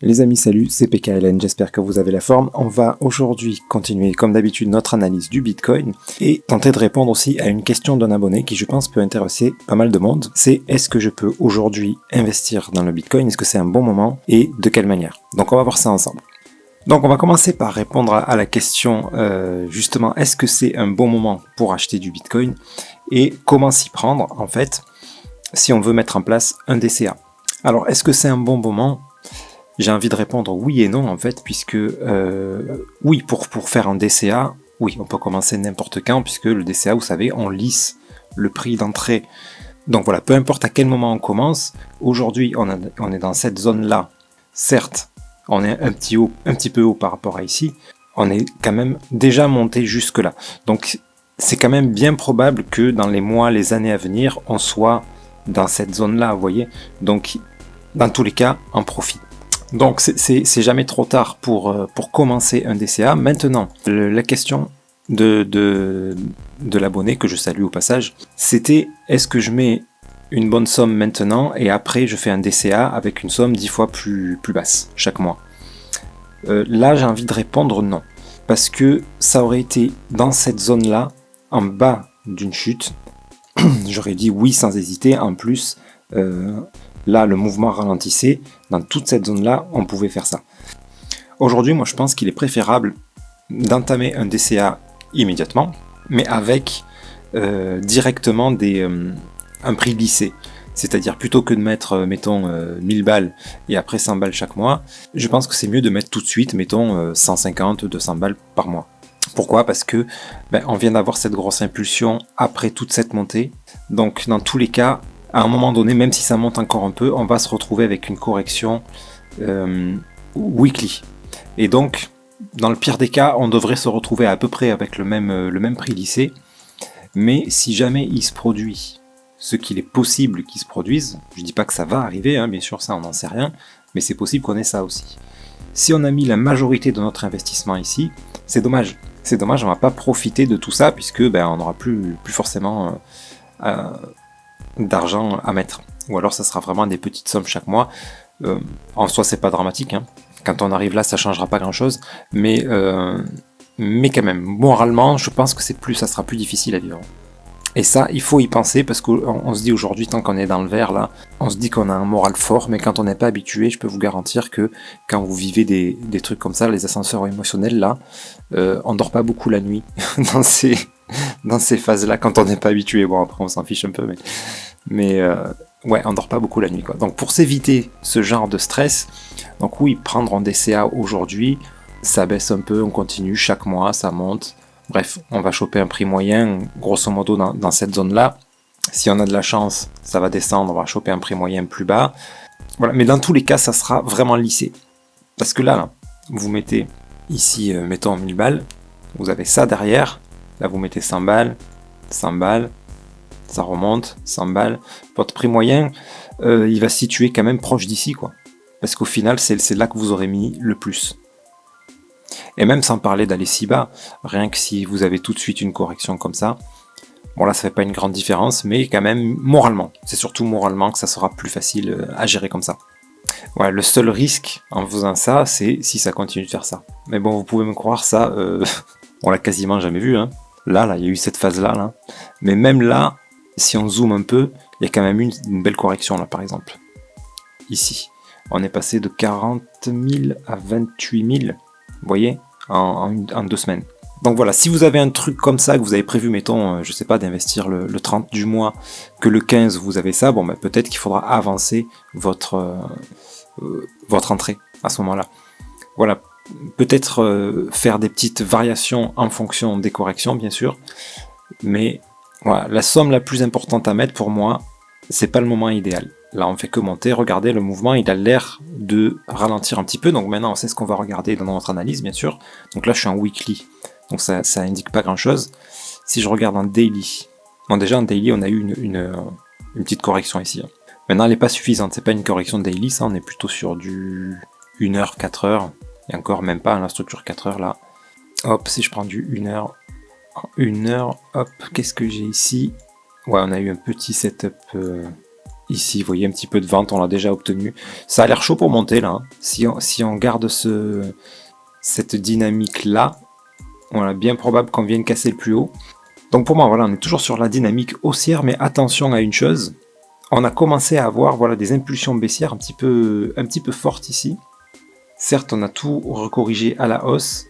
Les amis, salut, c'est PKLN, j'espère que vous avez la forme. On va aujourd'hui continuer comme d'habitude notre analyse du Bitcoin et tenter de répondre aussi à une question d'un abonné qui je pense peut intéresser pas mal de monde. C'est est-ce que je peux aujourd'hui investir dans le Bitcoin? Est-ce que c'est un bon moment et de quelle manière? Donc on va voir ça ensemble. Donc on va commencer par répondre à la question justement est-ce que c'est un bon moment pour acheter du Bitcoin et comment s'y prendre en fait si on veut mettre en place un DCA. Alors est-ce que c'est un bon moment? J'ai envie de répondre oui et non en fait, puisque oui, pour faire un DCA, oui, on peut commencer n'importe quand, puisque le DCA, vous savez, on lisse le prix d'entrée. Donc voilà, peu importe à quel moment on commence, aujourd'hui on est dans cette zone-là. Certes, on est un petit peu haut par rapport à ici, on est quand même déjà monté jusque-là. Donc c'est quand même bien probable que dans les mois, les années à venir, on soit dans cette zone-là, vous voyez. Donc dans tous les cas, on profite. Donc c'est jamais trop tard pour commencer un DCA. Maintenant, la question de l'abonné, que je salue au passage, c'était est-ce que je mets une bonne somme maintenant et après je fais un DCA avec une somme 10 fois plus basse chaque mois. Là j'ai envie de répondre non. Parce que ça aurait été dans cette zone-là, en bas d'une chute, j'aurais dit oui sans hésiter. En plus, là, le mouvement ralentissait. Dans toute cette zone-là, on pouvait faire ça. Aujourd'hui, moi, je pense qu'il est préférable d'entamer un DCA immédiatement, mais avec directement un prix lissé. C'est-à-dire, plutôt que de mettre, mettons, 1000 balles et après 100 balles chaque mois, je pense que c'est mieux de mettre tout de suite, mettons, 150, 200 balles par mois. Pourquoi? Parce que on vient d'avoir cette grosse impulsion après toute cette montée. Donc, dans tous les cas, à un moment donné, même si ça monte encore un peu, on va se retrouver avec une correction weekly. Et donc, dans le pire des cas, on devrait se retrouver à peu près avec le même prix lissé. Mais si jamais il se produit ce qu'il est possible qu'il se produise, je dis pas que ça va arriver, hein, bien sûr ça on n'en sait rien, mais c'est possible qu'on ait ça aussi. Si on a mis la majorité de notre investissement ici, c'est dommage. C'est dommage, on va pas profiter de tout ça puisque on n'aura plus forcément d'argent à mettre. Ou alors ça sera vraiment des petites sommes chaque mois. En soi c'est pas dramatique, hein. Quand on arrive là ça changera pas grand chose, mais quand même, moralement je pense que ça sera plus difficile à vivre. Et ça, il faut y penser parce qu'on se dit aujourd'hui, tant qu'on est dans le vert là, on se dit qu'on a un moral fort, mais quand on n'est pas habitué, je peux vous garantir que quand vous vivez des trucs comme ça, les ascenseurs émotionnels là, on dort pas beaucoup la nuit dans ces phases-là quand on n'est pas habitué. Bon après on s'en fiche un peu, mais ouais, on dort pas beaucoup la nuit quoi. Donc pour s'éviter ce genre de stress, donc oui, prendre un DCA aujourd'hui, ça baisse un peu, on continue chaque mois, ça monte. Bref, on va choper un prix moyen, grosso modo dans cette zone-là. Si on a de la chance, ça va descendre, on va choper un prix moyen plus bas. Voilà, mais dans tous les cas, ça sera vraiment lissé. Parce que là, vous mettez ici, mettons 1000 balles, vous avez ça derrière, là vous mettez 100 balles, 100 balles, ça remonte, 100 balles. Votre prix moyen, il va se situer quand même proche d'ici, quoi. Parce qu'au final, c'est là que vous aurez mis le plus. Et même sans parler d'aller si bas, rien que si vous avez tout de suite une correction comme ça, bon là ça fait pas une grande différence, mais quand même moralement, c'est surtout moralement que ça sera plus facile à gérer comme ça. Voilà, le seul risque en faisant ça, c'est si ça continue de faire ça. Mais bon, vous pouvez me croire, ça, on l'a quasiment jamais vu, hein. Là, il y a eu cette phase-là, là. Mais même là, si on zoome un peu, il y a quand même une belle correction là, par exemple. Ici, on est passé de 40 000 à 28 000. Vous voyez, en 2 semaines. Donc voilà, si vous avez un truc comme ça, que vous avez prévu, mettons, je sais pas, d'investir le 30 du mois, que le 15 vous avez ça, bon peut-être qu'il faudra avancer votre entrée à ce moment-là. Voilà, peut-être faire des petites variations en fonction des corrections, bien sûr, mais voilà, la somme la plus importante à mettre pour moi, c'est pas le moment idéal. Là, on fait que monter. Regardez, le mouvement, il a l'air de ralentir un petit peu. Donc maintenant, on sait ce qu'on va regarder dans notre analyse, bien sûr. Donc là, je suis en weekly. Donc ça indique pas grand-chose. Si je regarde en daily, bon déjà en daily, on a eu une petite correction ici. Maintenant, elle n'est pas suffisante. C'est pas une correction daily, ça. On est plutôt sur du 1 heure, 4 heures. Et encore même pas la structure 4 heures là. Hop, si je prends du 1 heure, 1 heure, hop, qu'est-ce que j'ai ici? Ouais, on a eu un petit setup Ici, vous voyez un petit peu de vente, on l'a déjà obtenu. Ça a l'air chaud pour monter là. Hein. Si on garde cette dynamique-là, voilà, bien probable qu'on vienne casser le plus haut. Donc pour moi, voilà, on est toujours sur la dynamique haussière, mais attention à une chose. On a commencé à avoir voilà, des impulsions baissières un petit peu fortes ici. Certes, on a tout recorrigé à la hausse.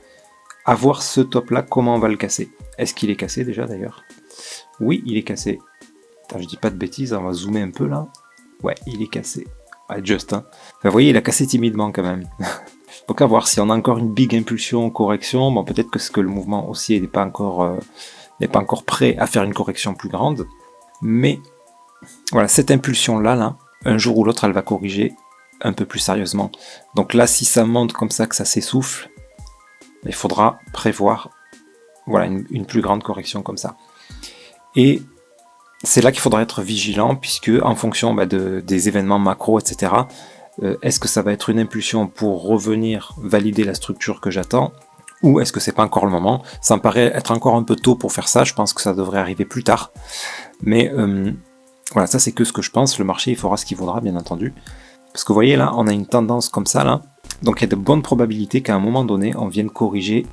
À voir ce top-là, comment on va le casser. Est-ce qu'il est cassé déjà d'ailleurs? Oui, il est cassé. Attends, je dis pas de bêtises, on va zoomer un peu là. Ouais, il est cassé. Ouais, just, hein. Enfin, vous voyez, il a cassé timidement quand même. Donc à voir si on a encore une big impulsion, correction. Bon, peut-être que le mouvement haussier n'est pas encore prêt à faire une correction plus grande. Mais voilà, cette impulsion-là, un jour ou l'autre, elle va corriger un peu plus sérieusement. Donc là, si ça monte comme ça, que ça s'essouffle, il faudra prévoir voilà, une plus grande correction comme ça. Et c'est là qu'il faudra être vigilant, puisque en fonction des événements macro, etc., est-ce que ça va être une impulsion pour revenir valider la structure que j'attends, ou est-ce que c'est pas encore le moment? Ça me paraît être encore un peu tôt pour faire ça, je pense que ça devrait arriver plus tard. Mais voilà, ça c'est que ce que je pense, le marché il fera ce qu'il voudra, bien entendu. Parce que vous voyez là, on a une tendance comme ça là, donc il y a de bonnes probabilités qu'à un moment donné, on vienne corriger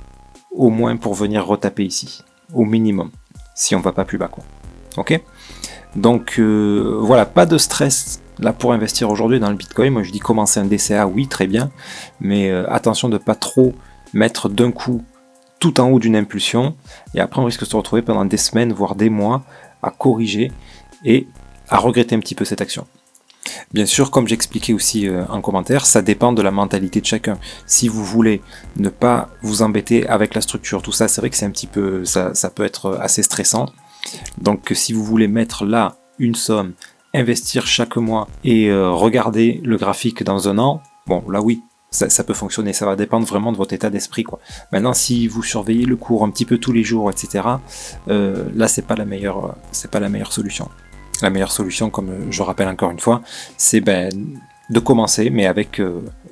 au moins pour venir retaper ici, au minimum, si on va pas plus bas quoi. Ok? Donc voilà, pas de stress là pour investir aujourd'hui dans le Bitcoin. Moi je dis commencer un DCA, oui très bien, mais attention de ne pas trop mettre d'un coup tout en haut d'une impulsion, et après on risque de se retrouver pendant des semaines, voire des mois, à corriger et à regretter un petit peu cette action. Bien sûr, comme j'expliquais aussi en commentaire, ça dépend de la mentalité de chacun. Si vous voulez ne pas vous embêter avec la structure, tout ça, c'est vrai que c'est un petit peu, ça peut être assez stressant. Donc si vous voulez mettre là une somme, investir chaque mois et regarder le graphique dans un an, bon là oui, ça peut fonctionner, ça va dépendre vraiment de votre état d'esprit quoi. Maintenant si vous surveillez le cours un petit peu tous les jours, etc., là c'est pas la meilleure solution. La meilleure solution, comme je rappelle encore une fois, c'est de commencer, mais avec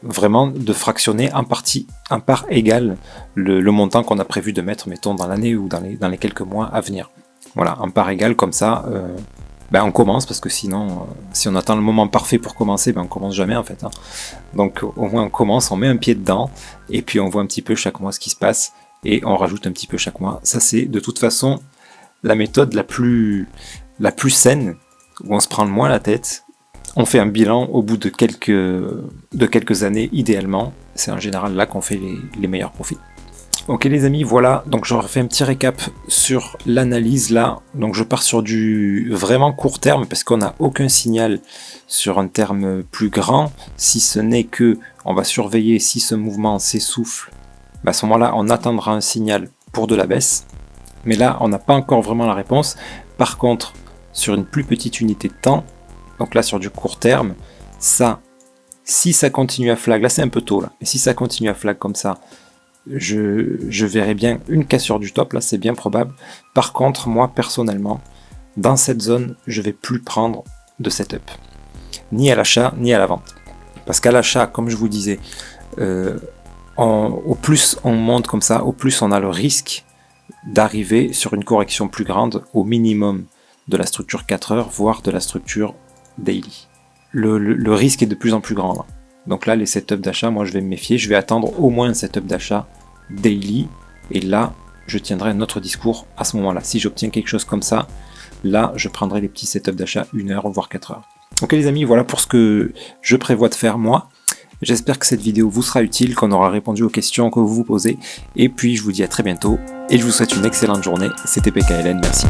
vraiment de fractionner en part égale le montant qu'on a prévu de mettre, mettons, dans l'année ou dans les quelques mois à venir. Voilà, en part égale, comme ça, on commence, parce que sinon, si on attend le moment parfait pour commencer, on commence jamais en fait. Hein. Donc au moins on commence, on met un pied dedans, et puis on voit un petit peu chaque mois ce qui se passe, et on rajoute un petit peu chaque mois. Ça c'est de toute façon la méthode la plus saine, où on se prend le moins la tête. On fait un bilan au bout de quelques années, idéalement. C'est en général là qu'on fait les meilleurs profits. Ok les amis, voilà, donc je refais un petit récap sur l'analyse là. Donc je pars sur du vraiment court terme, parce qu'on n'a aucun signal sur un terme plus grand, si ce n'est que on va surveiller si ce mouvement s'essouffle. À ce moment-là, on attendra un signal pour de la baisse. Mais là, on n'a pas encore vraiment la réponse. Par contre, sur une plus petite unité de temps, donc là sur du court terme, ça, si ça continue à flag, là c'est un peu tôt là, mais si ça continue à flag comme ça, je verrai bien une cassure du top, là c'est bien probable. Par contre, moi personnellement, dans cette zone, je vais plus prendre de setup, ni à l'achat, ni à la vente. Parce qu'à l'achat, comme je vous disais, au plus on monte comme ça, au plus on a le risque d'arriver sur une correction plus grande, au minimum de la structure 4 heures, voire de la structure daily. Le risque est de plus en plus grand. Là. Donc là, les setups d'achat, moi je vais me méfier, je vais attendre au moins un setup d'achat daily, et là, je tiendrai un autre discours à ce moment-là. Si j'obtiens quelque chose comme ça, là, je prendrai les petits setups d'achat 1 heure, voire 4 heures. Ok les amis, voilà pour ce que je prévois de faire moi. J'espère que cette vidéo vous sera utile, qu'on aura répondu aux questions que vous vous posez, et puis je vous dis à très bientôt, et je vous souhaite une excellente journée. C'était PKLN, merci.